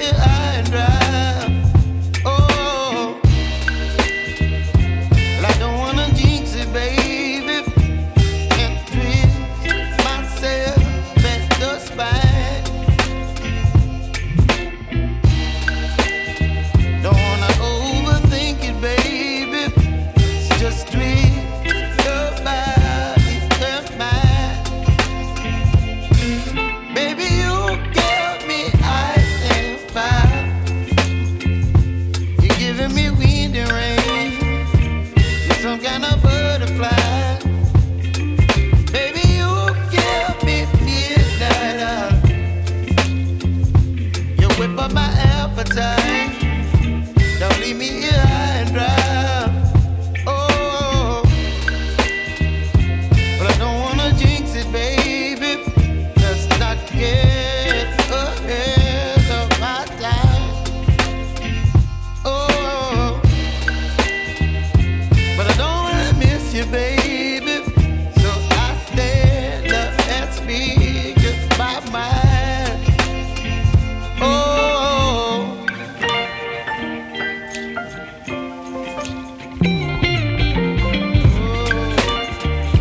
get high and dry. Oh, well, I don't wanna jinx it, baby, and twist myself at the spine. Don't wanna overthink it, baby. It's just twist your body and mine. Baby, you give me ice and fire. You're giving me wind and rain. You're some kind of butterfly. Baby, you give me midnight. You whip up my appetite.